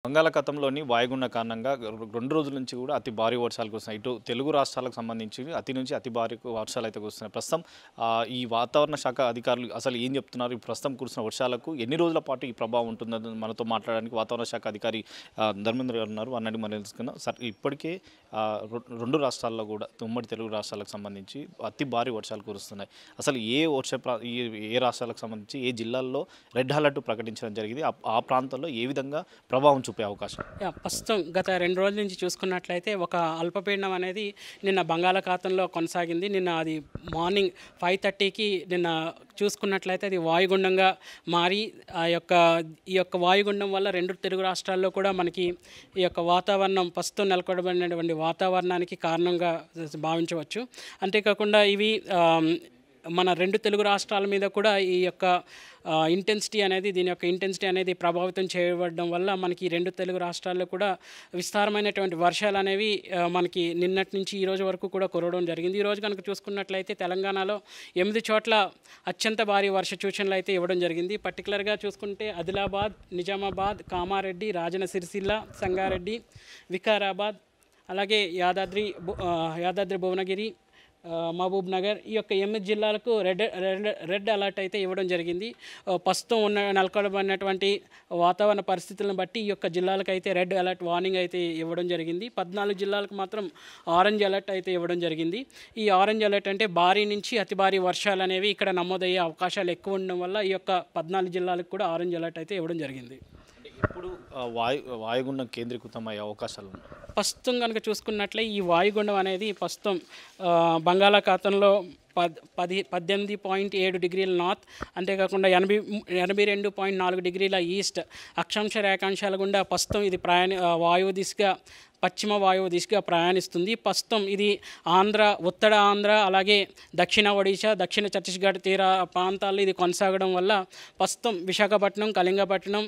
బంగాళాఖాతంలోని వాయుగుండం కారణంగా 2 రోజుల నుంచి కూడా అతి భారీ వర్షాలు కురుస్తున్నాయి. ఇటు తెలుగు రాష్ట్రాలకు సంబంధించి అతి నుంచి అతి భారీ వర్షాలు అయితే కురుస్తున్నాయి. ప్రస్తుతం ఈ వాతావరణ శాఖ అధికారులు అసలు ఏం చెప్తున్నారు? ఈ ప్రస్తుతం కురుస్తున్న వర్షాలకు ఎన్ని రోజుల పాటు ఈ ప్రభావం ఉంటుందని మనతో మాట్లాడడానికి వాతావరణ శాఖ అధికారి ధర్మేంద్ర గారు ఉన్నారు. అన్నది మనం తెలుసుకుందాం. సార్, ఇప్పటికే 2 రాష్ట్రాల్లో కూడా ఉమ్మడి తెలుగు రాష్ట్రాలకు సంబంధించి అతి భారీ వర్షాలు కురుస్తున్నాయి. అసలు ఏ రాష్ట్రాలకు సంబంధించి ఏ జిల్లాల్లో రెడ్ అలర్ట్ ప్రకటించడం జరిగింది? ఆ ప్రాంతాల్లో ఏ విధంగా ప్రభావం చూపే అవకాశం? ప్రస్తుతం గత 2 రోజుల నుంచి చూసుకున్నట్లయితే ఒక అల్పపీడనం అనేది నిన్న బంగాళాఖాతంలో కొనసాగింది. నిన్న అది మార్నింగ్ 5:30కి నిన్న చూసుకున్నట్లయితే అది వాయుగుండంగా మారి ఈ యొక్క వాయుగుండం వల్ల 2 తెలుగు రాష్ట్రాల్లో కూడా మనకి ఈ యొక్క వాతావరణం ప్రస్తుతం నెలకొనబడినటువంటి వాతావరణానికి కారణంగా భావించవచ్చు. అంతేకాకుండా ఇవి మన 2 తెలుగు రాష్ట్రాల మీద కూడా ఈ యొక్క దీని యొక్క ఇంటెన్సిటీ అనేది ప్రభావితం చేయబడడం వల్ల మనకి 2 తెలుగు రాష్ట్రాల్లో కూడా విస్తారమైనటువంటి వర్షాలు అనేవి మనకి నిన్నటి నుంచి ఈ రోజు వరకు కూడా కురవడం జరిగింది. ఈరోజు కనుక చూసుకున్నట్లయితే తెలంగాణలో 8 చోట్ల అత్యంత భారీ వర్ష సూచనలు అయితే ఇవ్వడం జరిగింది. పర్టికులర్గా చూసుకుంటే ఆదిలాబాద్, నిజామాబాద్, కామారెడ్డి, రాజన్న సిరిసిల్ల, సంగారెడ్డి, వికారాబాద్, అలాగే యాదాద్రి భువనగిరి, మహబూబ్ నగర్, ఈ యొక్క 8 జిల్లాలకు రెడ్ అలర్ట్ అయితే ఇవ్వడం జరిగింది. ప్రస్తుతం నెలకొనబడినటువంటి వాతావరణ పరిస్థితులను బట్టి ఈ యొక్క జిల్లాలకు అయితే రెడ్ అలర్ట్ వార్నింగ్ అయితే ఇవ్వడం జరిగింది. 14 జిల్లాలకు మాత్రం ఆరెంజ్ అలర్ట్ అయితే ఇవ్వడం జరిగింది. ఈ ఆరెంజ్ అలర్ట్ అంటే భారీ నుంచి అతి భారీ వర్షాలు అనేవి ఇక్కడ నమోదయ్యే అవకాశాలు ఎక్కువ ఉండడం వల్ల ఈ యొక్క 14 జిల్లాలకు కూడా ఆరెంజ్ అలర్ట్ అయితే ఇవ్వడం జరిగింది. ఇప్పుడు వాయుగుండం కేంద్రీకృతమయ్యే అవకాశాలు ఉన్నాయి. ప్రస్తుతం కనుక చూసుకున్నట్లే ఈ వాయుగుండం అనేది ప్రస్తుతం బంగాళాఖాతంలో 18.7 డిగ్రీల నార్త్, అంతేకాకుండా 82.4 డిగ్రీల ఈస్ట్ అక్షాంశ రేఖాంశాల గుండా ప్రస్తుతం ఇది పశ్చిమ వాయువు దిశగా ప్రయాణిస్తుంది. ప్రస్తుతం ఇది ఉత్తర ఆంధ్ర, అలాగే దక్షిణ ఒడిశా, దక్షిణ ఛత్తీస్గఢ్ తీర ప్రాంతాల్లో ఇది కొనసాగడం వల్ల ప్రస్తుతం విశాఖపట్నం, కళింగపట్నం,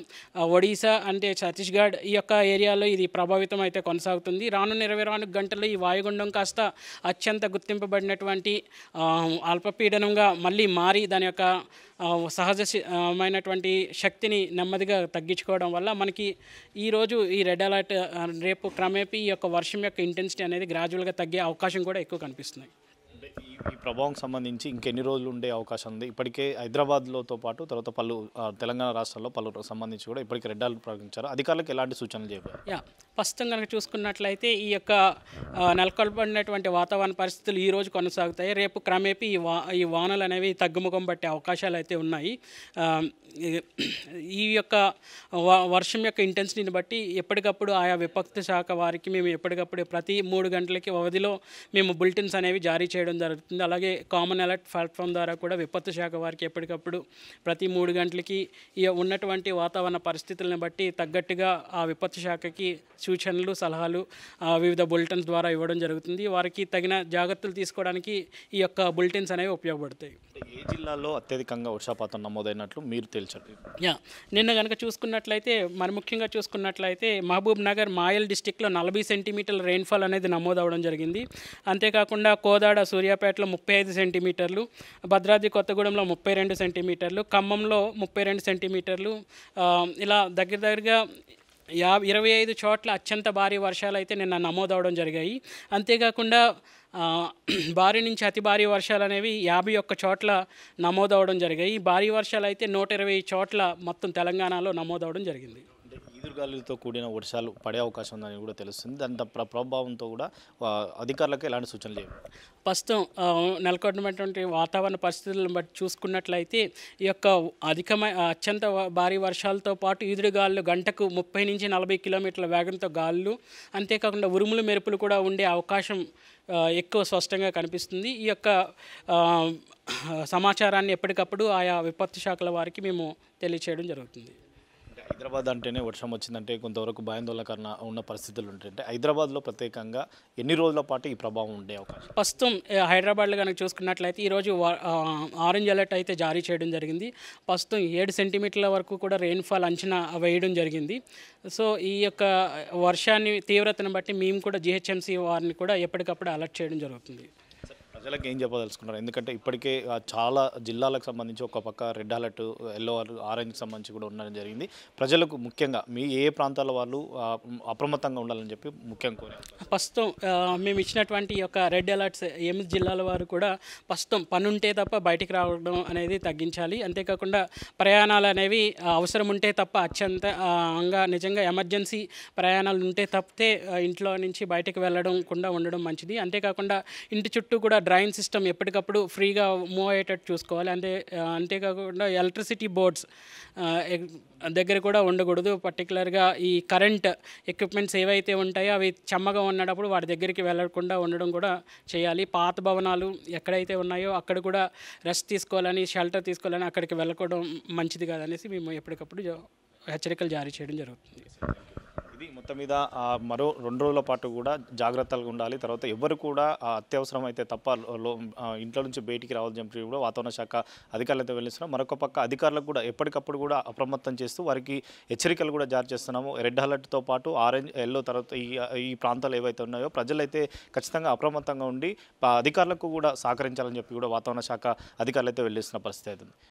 ఒడిశా అంటే ఛత్తీస్గఢ్ ఈ యొక్క ఏరియాలో ఇది ప్రభావితం అయితే కొనసాగుతుంది. రానున్న 24 గంటల్లో ఈ వాయుగుండం కాస్త అత్యంత గుర్తింపబడినటువంటి అల్పపీడనంగా మళ్ళీ మారి దాని యొక్క సహజమైనటువంటి శక్తిని నెమ్మదిగా తగ్గించుకోవడం వల్ల మనకి ఈరోజు ఈ రెడ్ అలర్ట్, రేపు క్రమేపీ ఈ యొక్క వర్షం యొక్క ఇంటెన్సిటీ అనేది గ్రాడ్యువల్గా తగ్గే అవకాశం కూడా ఎక్కువ కనిపిస్తుంది. ఈ ప్రభావం సంబంధించి ఇంకెన్ని రోజులు ఉండే అవకాశం ఉంది? ఇప్పటికే హైదరాబాద్లోతో పాటు తర్వాత తెలంగాణ రాష్ట్రాల్లో పలు సంబంధించి కూడా ఇప్పటికే రెడ్ అలర్ట్ ప్రకటించారు. అధికారులకు ఎలాంటి సూచనలు చెప్పారు? ప్రస్తుతం కనుక చూసుకున్నట్లయితే ఈ యొక్క నెలకొల్పడినటువంటి వాతావరణ పరిస్థితులు ఈ రోజు కొనసాగుతాయి. రేపు క్రమేపీ ఈ వానలు అనేవి తగ్గుముఖం పట్టే అవకాశాలు అయితే ఉన్నాయి. ఈ యొక్క వర్షం యొక్క ఇంటెన్సిటీని బట్టి ఎప్పటికప్పుడు ఆయా విపత్తు శాఖ వారికి మేము ఎప్పటికప్పుడు ప్రతి 3 గంటలకి వ్యవధిలో మేము బులెటిన్స్ అనేవి జారీ చేయడం జరుగుతుంది. అలాగే కామన్ అలర్ట్ ప్లాట్ఫామ్ ద్వారా కూడా విపత్తు శాఖ వారికి ఎప్పటికప్పుడు ప్రతి 3 గంటలకి ఉన్నటువంటి వాతావరణ పరిస్థితులను బట్టి తగ్గట్టుగా ఆ విపత్తు శాఖకి సూచనలు, సలహాలు వివిధ బులెటిన్స్ ద్వారా ఇవ్వడం జరుగుతుంది. వారికి తగిన జాగ్రత్తలు తీసుకోవడానికి ఈ యొక్క బులెటిన్స్ అనేవి ఉపయోగపడతాయి. ఏ జిల్లాలో అత్యధికంగా వర్షపాతం నమోదైనట్లు మీరు తెలిసారు? నిన్న కనుక చూసుకున్నట్లయితే మరి ముఖ్యంగా చూసుకున్నట్లయితే మహబూబ్ నగర్, మాయల్ డిస్టిక్లో 40 సెంటీమీటర్ల రెయిన్ఫాల్ అనేది నమోదవడం జరిగింది. అంతేకాకుండా కోదాడ, సూర్యాపేటలో 35 సెంటీమీటర్లు, భద్రాద్రి కొత్తగూడెంలో 32 సెంటీమీటర్లు, ఖమ్మంలో 32 సెంటీమీటర్లు, ఇలా దగ్గరగా 25 చోట్ల అత్యంత భారీ వర్షాలు అయితే నిన్న నమోదవడం జరిగాయి. అంతేకాకుండా భారీ నుంచి అతి భారీ వర్షాలు అనేవి 51 చోట్ల నమోదవడం జరిగాయి. భారీ వర్షాలు అయితే 120 చోట్ల మొత్తం తెలంగాణలో నమోదవడం జరిగింది. ఈదురుగాలులతో కూడిన వర్షాలు పడే అవకాశం ఉందని కూడా తెలుస్తుంది. దాని ప్రభావంతో కూడా అధికారులకు ఎలాంటి సూచనలు చేయాలి? ప్రస్తుతం నెలకొన్నటువంటి వాతావరణ పరిస్థితులను బట్టి చూసుకున్నట్లయితే ఈ యొక్క అత్యంత భారీ వర్షాలతో పాటు ఈదురుగాలు గంటకు 30 నుంచి 40 కిలోమీటర్ల వేగంతో గాలులు, అంతేకాకుండా ఉరుములు మెరుపులు కూడా ఉండే అవకాశం ఎక్కువ స్పష్టంగా కనిపిస్తుంది. ఈ యొక్క సమాచారాన్ని ఎప్పటికప్పుడు ఆయా విపత్తు శాఖల వారికి మేము తెలియచేయడం జరుగుతుంది. హైదరాబాద్ అంటేనే వర్షం వచ్చిందంటే కొంతవరకు భయాందోళనకరణ ఉన్న పరిస్థితులు ఉంటాయంటే హైదరాబాద్లో ప్రత్యేకంగా ఎన్ని రోజుల పాటు ఈ ప్రభావం ఉండే అవకాశం? ప్రస్తుతం హైదరాబాద్లో కనుక చూసుకున్నట్లయితే ఈరోజు ఆరెంజ్ అలర్ట్ అయితే జారీ చేయడం జరిగింది. ప్రస్తుతం 7 సెంటీమీటర్ల వరకు కూడా రెయిన్ఫాల్ అంచనా వేయడం జరిగింది. సో ఈ యొక్క వర్షాన్ని తీవ్రతను బట్టి మేము కూడా GHMC వారిని కూడా ఎప్పటికప్పుడు అలర్ట్ చేయడం జరుగుతుంది. ప్రజలకు ఏం చెప్పదలుచుకున్నారు? ఎందుకంటే ఇప్పటికే చాలా జిల్లాలకు సంబంధించి ఒక పక్క రెడ్ అలర్ట్, ఎల్లో ఆరెంజ్కి సంబంధించి కూడా ఉండడం జరిగింది. ప్రజలకు ముఖ్యంగా మీ ఏ ప్రాంతాల వాళ్ళు అప్రమత్తంగా ఉండాలని చెప్పి ముఖ్యంగా కోరారు. ప్రస్తుతం మేము ఇచ్చినటువంటి ఈ యొక్క రెడ్ అలర్ట్స్ 8 జిల్లాల వారు కూడా ప్రస్తుతం పనుంటే తప్ప బయటికి రావడం అనేది తగ్గించాలి. అంతేకాకుండా ప్రయాణాలు అనేవి అవసరం ఉంటే తప్ప నిజంగా ఎమర్జెన్సీ ప్రయాణాలు ఉంటే తప్పితే ఇంట్లో నుంచి బయటకు వెళ్ళడం కూడా ఉండడం మంచిది. అంతేకాకుండా ఇంటి చుట్టూ కూడా డ్రైన్ సిస్టమ్ ఎప్పటికప్పుడు ఫ్రీగా మూవ్ అయ్యేటట్టు చూసుకోవాలి. అంతేకాకుండా ఎలక్ట్రిసిటీ బోర్డ్స్ దగ్గర కూడా ఉండకూడదు. పర్టికులర్గా ఈ కరెంట్ ఎక్విప్మెంట్స్ ఏవైతే ఉంటాయో అవి చెమ్మగా ఉన్నప్పుడు వాటి దగ్గరికి వెళ్ళకుండా ఉండడం కూడా చేయాలి. పాత భవనాలు ఎక్కడైతే ఉన్నాయో అక్కడ కూడా రెస్ట్ తీసుకోవాలని, షెల్టర్ తీసుకోవాలని అక్కడికి వెళ్ళకూడడం మంచిది కాదనేసి మేము ఎప్పటికప్పుడు హెచ్చరికలు జారీ చేయడం జరుగుతుంది. ఇది మొత్తం మీద మరో 2 రోజుల పాటు కూడా జాగ్రత్తగా ఉండాలి. తర్వాత ఎవరు కూడా అత్యవసరం అయితే తప్ప ఇంట్లో నుంచి బయటికి రావాలని చెప్పి కూడా వాతావరణ శాఖ అధికారులు అయితే వెళ్ళిస్తున్నాం. మరొక పక్క అధికారులకు కూడా ఎప్పటికప్పుడు కూడా అప్రమత్తం చేస్తూ వారికి హెచ్చరికలు కూడా జారీ చేస్తున్నాము. రెడ్ అలర్ట్తో పాటు ఆరెంజ్, ఎల్లో తర్వాత ఈ ప్రాంతాలు ఏవైతే ఉన్నాయో ప్రజలైతే ఖచ్చితంగా అప్రమత్తంగా ఉండి అధికారులకు కూడా సహకరించాలని చెప్పి కూడా వాతావరణ శాఖ అధికారులు అయితే వెళ్ళిస్తున్న పరిస్థితి అవుతుంది.